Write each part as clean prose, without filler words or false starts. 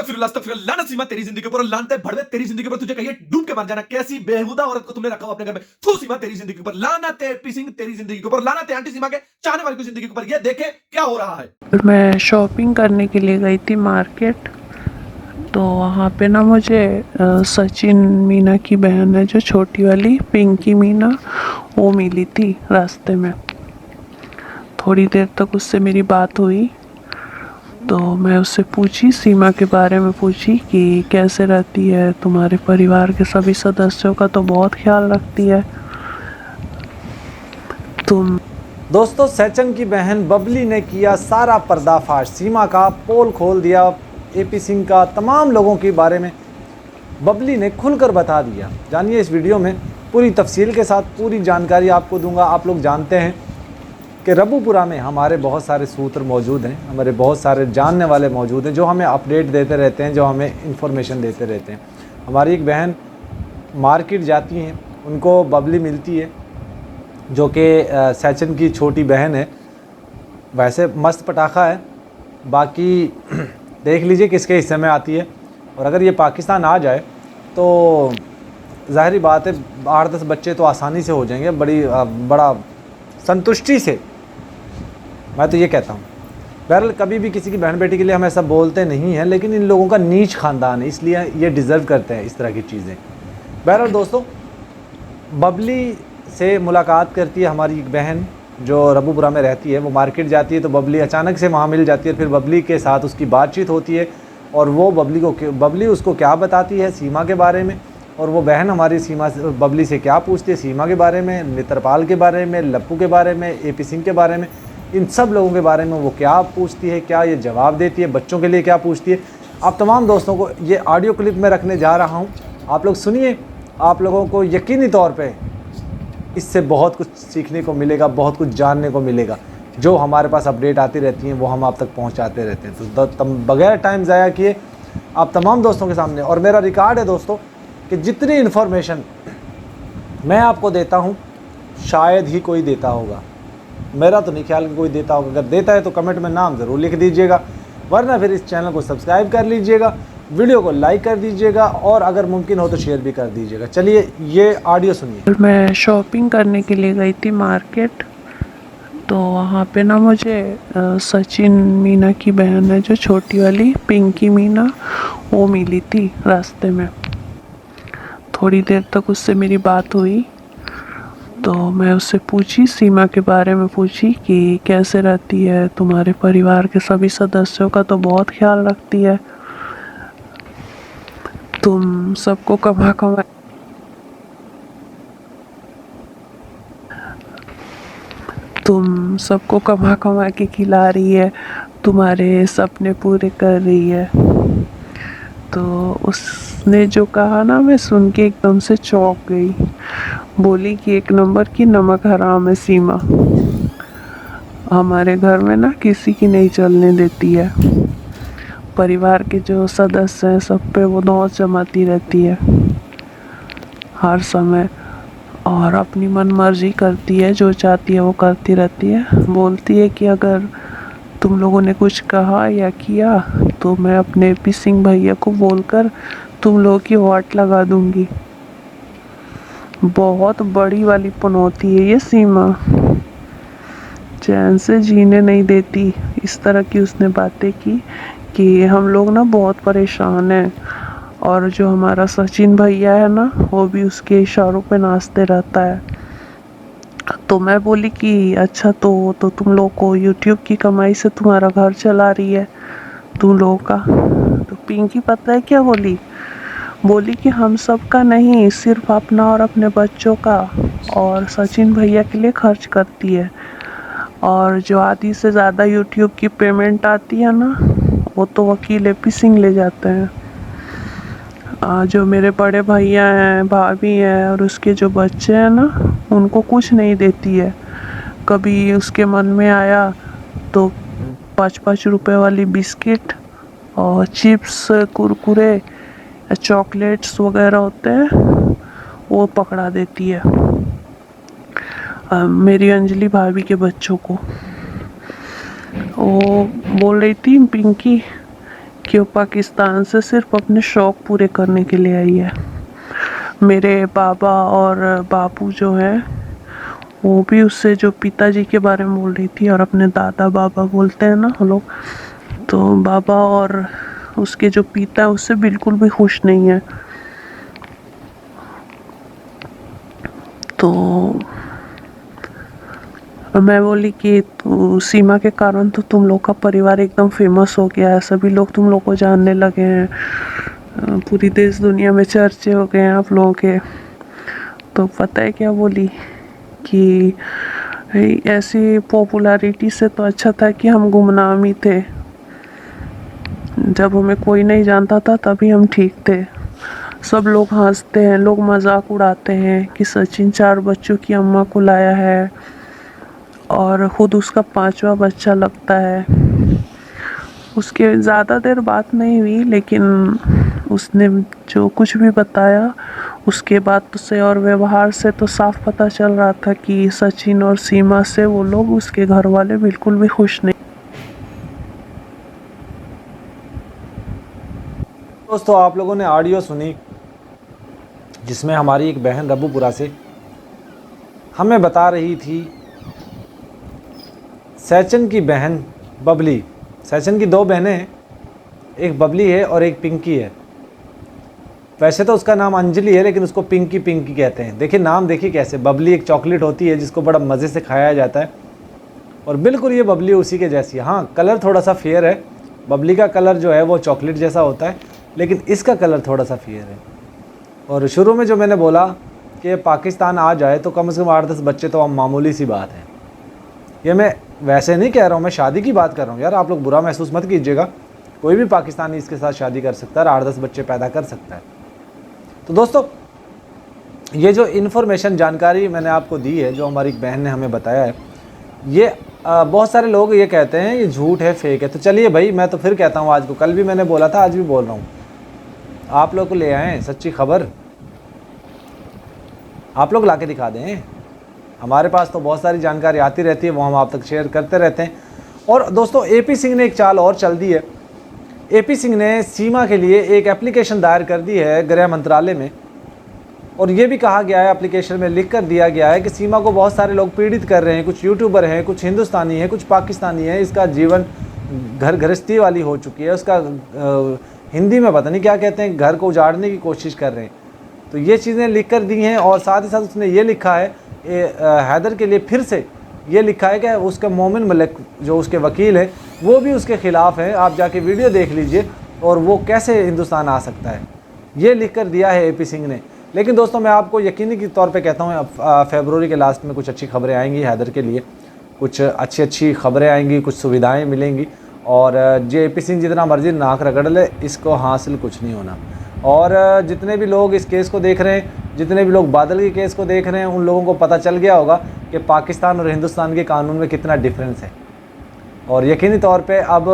अस्तगफिरुल्लाह नसीमा तेरी जिंदगी पर लानत है भड़वे तेरी जिंदगी पर तुझे कहिए डूब के मर जाना। कैसी बेहुदा औरत को तुमने रखा हो अपने घर में। थू सीमा तेरी जिंदगी पर लानत है। एपी सिंह तेरी जिंदगी के ऊपर लानत है। आंटी सीमा के चाहने वाली की जिंदगी के ऊपर। ये देखे क्या हो रहा है। मैं शॉपिंग करने के लिए गई थी मार्केट, तो वहाँ पे ना मुझे सचिन मीना की बहन है जो छोटी वाली पिंकी मीना, वो मिली थी रास्ते में। थोड़ी देर तक उससे मेरी बात हुई, तो मैं उससे पूछी, सीमा के बारे में पूछी कि कैसे रहती है, तुम्हारे परिवार के सभी सदस्यों का तो बहुत ख्याल रखती है तुम। दोस्तों, सचिन की बहन बबली ने किया सारा पर्दाफाश, सीमा का पोल खोल दिया। एपी सिंह का तमाम लोगों के बारे में बबली ने खुलकर बता दिया। जानिए इस वीडियो में पूरी तफसील के साथ पूरी जानकारी आपको दूंगा। आप लोग जानते हैं कि रबूपुरा में हमारे बहुत सारे सूत्र मौजूद हैं, हमारे बहुत सारे जानने वाले मौजूद हैं जो हमें अपडेट देते रहते हैं, जो हमें इंफॉर्मेशन देते रहते हैं। हमारी एक बहन मार्केट जाती हैं, उनको बबली मिलती है जो कि सचिन की छोटी बहन है। वैसे मस्त पटाखा है, बाकी देख लीजिए किसके हिस्से में आती है। और अगर ये पाकिस्तान आ जाए तो ज़ाहिरी बात है 8-10 बच्चे तो आसानी से हो जाएंगे, बड़ा संतुष्टि से, मैं तो ये कहता हूँ। बहरहाल कभी भी किसी की बहन बेटी के लिए हम ऐसा बोलते नहीं हैं, लेकिन इन लोगों का नीच ख़ानदान है, इसलिए ये डिज़र्व करते हैं इस तरह की चीज़ें। बहरहाल दोस्तों, बबली से मुलाकात करती है हमारी एक बहन जो रबूपुरा में रहती है। वो मार्केट जाती है तो बबली अचानक से वहाँ मिल जाती है। फिर बबली के साथ उसकी बातचीत होती है और वो बबली उसको क्या बताती है सीमा के बारे में, और वो बहन हमारी सीमा से बबली से क्या पूछती है सीमा के बारे में, मित्रपाल के बारे में, लप्पू के बारे में, एपी सिंह के बारे में, इन सब लोगों के बारे में वो क्या पूछती है, क्या ये जवाब देती है, बच्चों के लिए क्या पूछती है। आप तमाम दोस्तों को ये ऑडियो क्लिप में रखने जा रहा हूँ, आप लोग सुनिए। आप लोगों को यकीनी तौर पर इससे बहुत कुछ सीखने को मिलेगा, बहुत कुछ जानने को मिलेगा। जो हमारे पास अपडेट आती रहती हैं वो हम आप तक पहुंचाते रहते हैं। तो बगैर टाइम ज़ाया किए आप तमाम दोस्तों के सामने, और मेरा रिकॉर्ड है दोस्तों कि जितनी इन्फॉर्मेशन मैं आपको देता हूं शायद ही कोई देता होगा। मेरा तो नहीं ख्याल कि कोई देता होगा। अगर देता है तो कमेंट में नाम ज़रूर लिख दीजिएगा, वरना फिर इस चैनल को सब्सक्राइब कर लीजिएगा, वीडियो को लाइक कर दीजिएगा और अगर मुमकिन हो तो शेयर भी कर दीजिएगा। चलिए ये ऑडियो सुनिए। मैं शॉपिंग करने के लिए गई थी मार्केट, तो वहाँ पे ना मुझे सचिन मीना की बहन है जो छोटी वाली पिंकी मीना, वो मिली थी रास्ते में। थोड़ी देर तक उससे मेरी बात हुई, तो मैं उससे पूछी, सीमा के बारे में पूछी कि कैसे रहती है, तुम्हारे परिवार के सभी सदस्यों का तो बहुत ख्याल रखती है तुम सबको कमा कमा के खिला रही है, तुम्हारे सपने पूरे कर रही है। तो उसने जो कहा ना, मैं सुन के एकदम से चौंक गई। बोली कि 1 नंबर की नमक हराम है सीमा, हमारे घर में ना किसी की नहीं चलने देती है। परिवार के जो सदस्य हैं सब पे वो नौच जमाती रहती है हर समय, और अपनी मन मर्जी करती है, जो चाहती है वो करती रहती है। बोलती है कि अगर तुम लोगों ने कुछ कहा या किया तो मैं अपने एपी सिंह भैया को बोलकर तुम लोगों की वाट लगा दूंगी। बहुत बड़ी वाली पनौती है ये सीमा, चैन से जीने नहीं देती। इस तरह की उसने बातें की कि हम लोग ना बहुत परेशान हैं, और जो हमारा सचिन भैया है ना वो भी उसके इशारों पे नाचते रहता है। तो मैं बोली कि अच्छा, तो तुम लोग को यूट्यूब की कमाई से तुम्हारा घर चला रही है तुम लोगों का। तो पिंकी पता है क्या बोली? बोली कि हम सब का नहीं, सिर्फ अपना और अपने बच्चों का, और सचिन भैया के लिए खर्च करती है। और जो आधी से ज़्यादा यूट्यूब की पेमेंट आती है ना, वो तो वकील एपी सिंह ले जाते हैं। जो मेरे बड़े भैया हैं, भाभी हैं, और उसके जो बच्चे हैं ना, उनको कुछ नहीं देती है। कभी उसके मन में आया तो 5-5 रुपए वाली बिस्किट और चिप्स, कुरकुरे, चॉकलेट्स वगैरह होते हैं वो पकड़ा देती है मेरी अंजलि भाभी के बच्चों को। वो बोल रही थी पिंकी कि वो पाकिस्तान से सिर्फ अपने शौक़ पूरे करने के लिए आई है। मेरे बाबा और बापू जो हैं वो भी उससे जो पिताजी के बारे में बोल रही थी, और अपने दादा बाबा बोलते हैं ना हम लोग, तो बाबा और उसके जो पिता है उससे बिल्कुल भी खुश नहीं है। तो मैं बोली कि सीमा के कारण तो तुम लोग का परिवार एकदम फेमस हो गया है, सभी लोग तुम लोग को जानने लगे हैं, पूरी देश दुनिया में चर्चे हो गए हैं आप लोगों के। तो पता है क्या बोली कि ऐसी पॉपुलैरिटी से तो अच्छा था कि हम गुमनाम ही थे, जब हमें कोई नहीं जानता था तभी हम ठीक थे। सब लोग हंसते हैं, लोग मजाक उड़ाते हैं कि सचिन 4 बच्चों की अम्मा को लाया है और ख़ुद उसका 5वां बच्चा लगता है। उसके ज़्यादा देर बात नहीं हुई, लेकिन उसने जो कुछ भी बताया उसके बाद से और व्यवहार से तो साफ पता चल रहा था कि सचिन और सीमा से वो लोग, उसके घर वाले बिल्कुल भी खुश नहीं। दोस्तों, आप लोगों ने ऑडियो सुनी जिसमें हमारी एक बहन रबूपुरा से हमें बता रही थी सचिन की बहन बबली। सचिन की 2 बहनें हैं, एक बबली है और एक पिंकी है। वैसे तो उसका नाम अंजलि है, लेकिन उसको पिंकी पिंकी कहते हैं। देखिए नाम, देखिए कैसे। बबली एक चॉकलेट होती है जिसको बड़ा मज़े से खाया जाता है, और बिल्कुल ये बबली उसी के जैसी है। हाँ, कलर थोड़ा सा फेयर है। बबली का कलर जो है वो चॉकलेट जैसा होता है, लेकिन इसका कलर थोड़ा सा फेयर है। और शुरू में जो मैंने बोला कि पाकिस्तान आ जाए तो कम से कम 8-10 बच्चे तो मामूली सी बात है। ये मैं वैसे नहीं कह रहा हूँ, मैं शादी की बात कर रहा हूँ यार। आप लोग बुरा महसूस मत कीजिएगा, कोई भी पाकिस्तानी इसके साथ शादी कर सकता है और 8-10 बच्चे पैदा कर सकता है। तो दोस्तों, ये जो इन्फॉर्मेशन, जानकारी मैंने आपको दी है, जो हमारी एक बहन ने हमें बताया है, ये बहुत सारे लोग ये कहते हैं ये झूठ है, फेक है। तो चलिए भाई, मैं तो फिर कहता हूँ, आज को कल भी मैंने बोला था, आज भी बोल रहा हूँ, आप लोग को ले आएँ सच्ची खबर, आप लोग ला के दिखा दें। हमारे पास तो बहुत सारी जानकारी आती रहती है, वो हम आप तक शेयर करते रहते हैं। और दोस्तों, AP सिंह ने एक चाल और चल दी है। AP सिंह ने सीमा के लिए एक एप्लीकेशन दायर कर दी है गृह मंत्रालय में, और ये भी कहा गया है, एप्लीकेशन में लिख कर दिया गया है कि सीमा को बहुत सारे लोग पीड़ित कर रहे हैं। कुछ यूट्यूबर हैं, कुछ हिंदुस्तानी हैं, कुछ पाकिस्तानी हैं। इसका जीवन घर गृहस्थी वाली हो चुकी है। उसका हिंदी में पता नहीं क्या कहते हैं, घर को उजाड़ने की कोशिश कर रहे हैं। तो ये चीज़ें लिख कर दी हैं, और साथ ही साथ उसने ये लिखा है, हैदर के लिए फिर से ये लिखा है कि उसका मोमिन मलिक जो उसके वकील है वो भी उसके ख़िलाफ़ है। आप जाके वीडियो देख लीजिए, और वो कैसे हिंदुस्तान आ सकता है, ये लिख कर दिया है AP सिंह ने। लेकिन दोस्तों, मैं आपको यकीनी के तौर पे कहता हूँ, फरवरी के लास्ट में कुछ अच्छी खबरें आएंगी हैदर के लिए, कुछ अच्छी खबरें आएंगी, कुछ सुविधाएँ मिलेंगी। और जो AP सिंह जितना मर्जी नाक रगड़ ले, इसको हासिल कुछ नहीं होना। और जितने भी लोग इस केस को देख रहे हैं, जितने भी लोग बादल के केस को देख रहे हैं, उन लोगों को पता चल गया होगा कि पाकिस्तान और हिंदुस्तान के कानून में कितना डिफरेंस है। और यकीनी तौर पे अब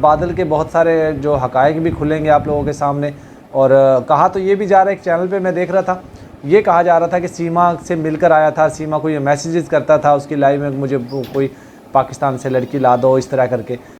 बादल के बहुत सारे जो हक़ाइक़ भी खुलेंगे आप लोगों के सामने। और कहा तो ये भी जा रहा है, एक चैनल पे मैं देख रहा था, ये कहा जा रहा था कि सीमा से मिलकर आया था, सीमा को ये मैसेजेस करता था उसकी लाइव में, मुझे कोई पाकिस्तान से लड़की ला दो, इस तरह करके।